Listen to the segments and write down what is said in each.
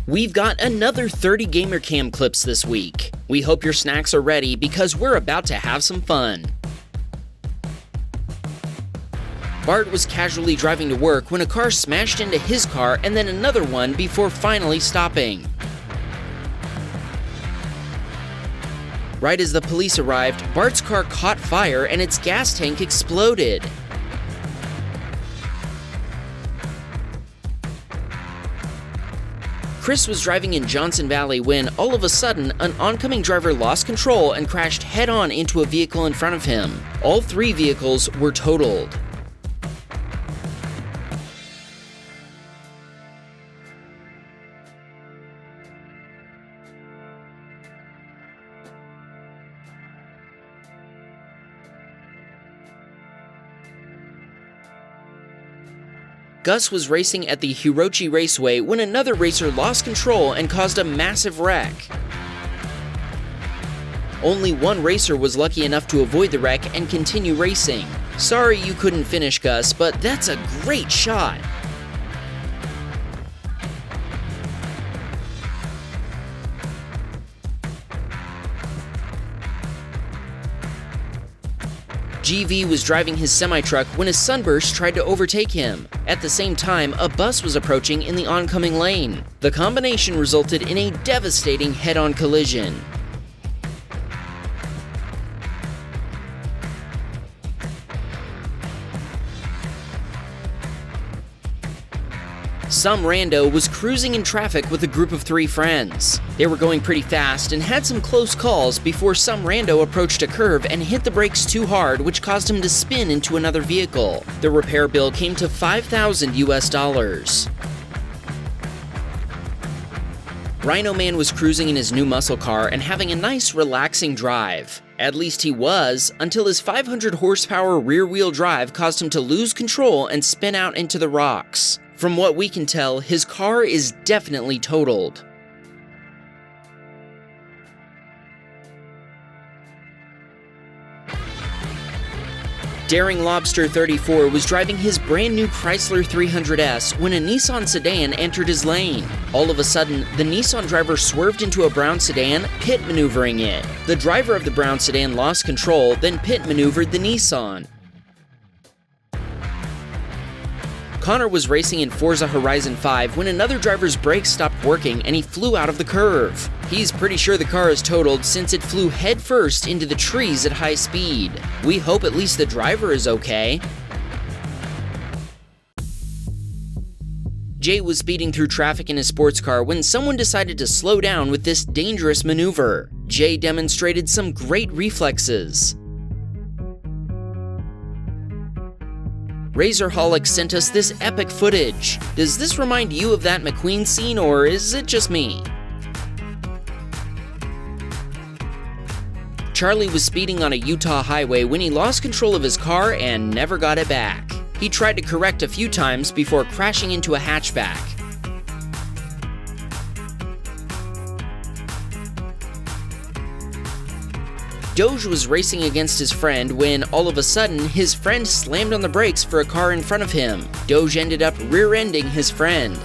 We've got another 30 Gamercam clips this week. We hope your snacks are ready because we're about to have some fun. Bart was casually driving to work when a car smashed into his car and then another one before finally stopping. Right as the police arrived, Bart's car caught fire and its gas tank exploded. Chris was driving in Johnson Valley when, all of a sudden, an oncoming driver lost control and crashed head-on into a vehicle in front of him. All three vehicles were totaled. Gus was racing at the Hirochi Raceway when another racer lost control and caused a massive wreck. Only one racer was lucky enough to avoid the wreck and continue racing. Sorry you couldn't finish, Gus, but that's a great shot. GV was driving his semi-truck when a sunburst tried to overtake him. At the same time, a bus was approaching in the oncoming lane. The combination resulted in a devastating head-on collision. Some rando was cruising in traffic with a group of 3 friends. They were going pretty fast and had some close calls before some rando approached a curve and hit the brakes too hard, which caused him to spin into another vehicle. The repair bill came to $5,000 US. Rhino Man was cruising in his new muscle car and having a nice, relaxing drive. At least he was, until his 500 horsepower rear-wheel drive caused him to lose control and spin out into the rocks. From what we can tell, his car is definitely totaled. Daring Lobster 34 was driving his brand new Chrysler 300S when a Nissan sedan entered his lane. All of a sudden, the Nissan driver swerved into a brown sedan, pit maneuvering it. The driver of the brown sedan lost control, then pit maneuvered the Nissan. Connor was racing in Forza Horizon 5 when another driver's brakes stopped working and he flew out of the curve. He's pretty sure the car is totaled since it flew headfirst into the trees at high speed. We hope at least the driver is okay. Jay was speeding through traffic in his sports car when someone decided to slow down with this dangerous maneuver. Jay demonstrated some great reflexes. Razorholic sent us this epic footage. Does this remind you of that McQueen scene, or is it just me? Charlie was speeding on a Utah highway when he lost control of his car and never got it back. He tried to correct a few times before crashing into a hatchback. Doge was racing against his friend when, all of a sudden, his friend slammed on the brakes for a car in front of him. Doge ended up rear-ending his friend.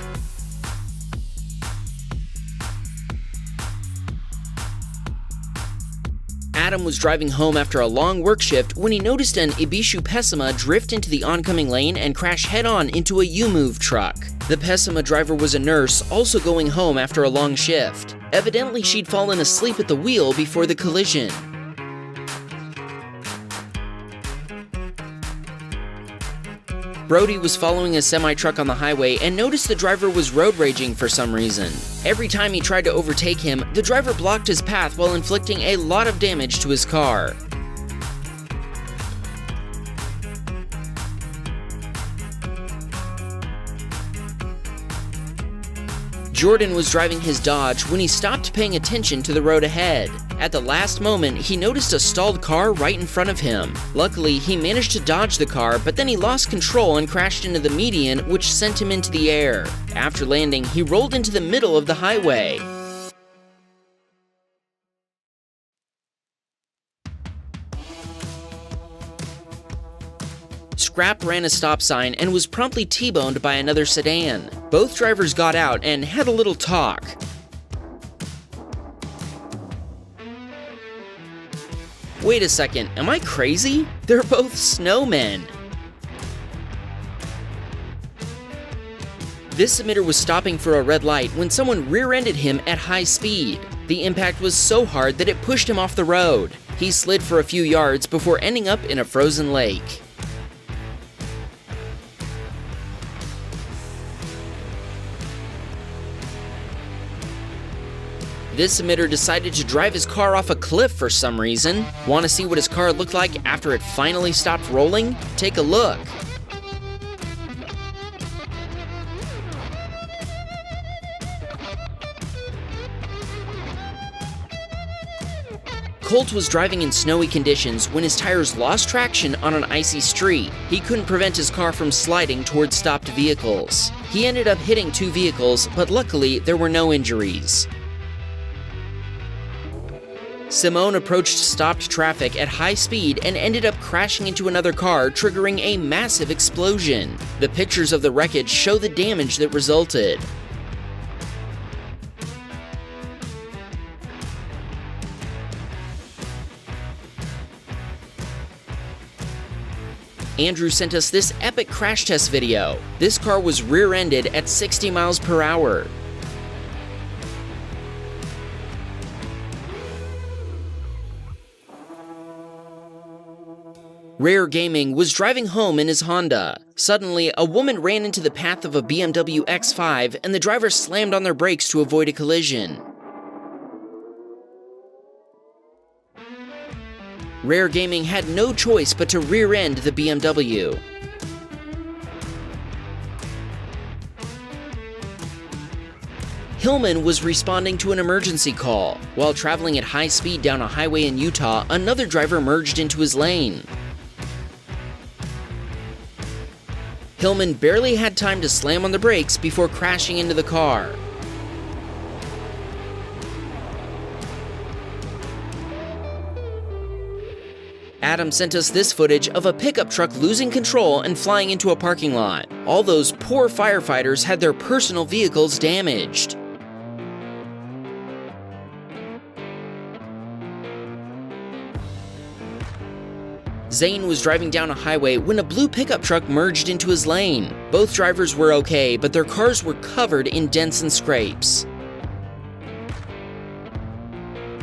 Adam was driving home after a long work shift when he noticed an Ibishu Pessima drift into the oncoming lane and crash head-on into a U-Move truck. The Pessima driver was a nurse, also going home after a long shift. Evidently, she'd fallen asleep at the wheel before the collision. Brody was following a semi-truck on the highway and noticed the driver was road raging for some reason. Every time he tried to overtake him, the driver blocked his path while inflicting a lot of damage to his car. Jordan was driving his Dodge when he stopped paying attention to the road ahead. At the last moment, he noticed a stalled car right in front of him. Luckily, he managed to dodge the car, but then he lost control and crashed into the median, which sent him into the air. After landing, he rolled into the middle of the highway. scrap ran a stop sign and was promptly T-boned by another sedan. Both drivers got out and had a little talk. Wait a second, am I crazy? They're both snowmen. This submitter was stopping for a red light when someone rear-ended him at high speed. The impact was so hard that it pushed him off the road. He slid for a few yards before ending up in a frozen lake. This submitter decided to drive his car off a cliff for some reason. Want to see what his car looked like after it finally stopped rolling? Take a look. Colt was driving in snowy conditions when his tires lost traction on an icy street. He couldn't prevent his car from sliding towards stopped vehicles. He ended up hitting 2 vehicles, but luckily there were no injuries. Simone approached stopped traffic at high speed and ended up crashing into another car, triggering a massive explosion. The pictures of the wreckage show the damage that resulted. Andrew sent us this epic crash test video. This car was rear-ended at 60 miles per hour. Rare Gaming was driving home in his Honda. Suddenly, a woman ran into the path of a BMW X5 and the driver slammed on their brakes to avoid a collision. Rare Gaming had no choice but to rear-end the BMW. Hillman was responding to an emergency call. While traveling at high speed down a highway in Utah, another driver merged into his lane. Hillman barely had time to slam on the brakes before crashing into the car. Adam sent us this footage of a pickup truck losing control and flying into a parking lot. All those poor firefighters had their personal vehicles damaged. Zane was driving down a highway when a blue pickup truck merged into his lane. Both drivers were okay, but their cars were covered in dents and scrapes.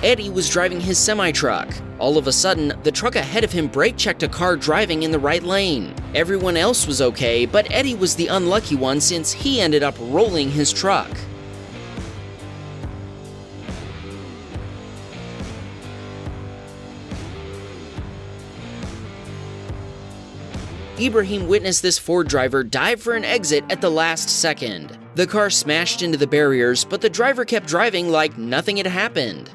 Eddie was driving his semi-truck. All of a sudden, the truck ahead of him brake-checked a car driving in the right lane. Everyone else was okay, but Eddie was the unlucky one since he ended up rolling his truck. Ibrahim witnessed this Ford driver dive for an exit at the last second. The car smashed into the barriers, but the driver kept driving like nothing had happened.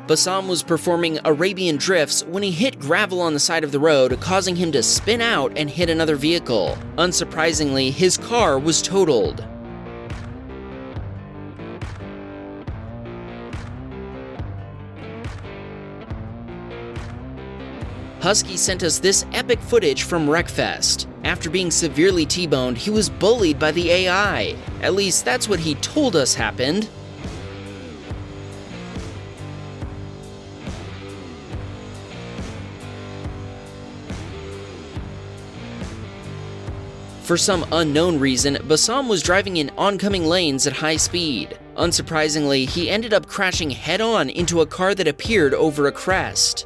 Bassam was performing Arabian drifts when he hit gravel on the side of the road, causing him to spin out and hit another vehicle. Unsurprisingly, his car was totaled. Husky sent us this epic footage from Wreckfest. After being severely T-boned, he was bullied by the AI. At least that's what he told us happened. For some unknown reason, Bassam was driving in oncoming lanes at high speed. Unsurprisingly, he ended up crashing head-on into a car that appeared over a crest.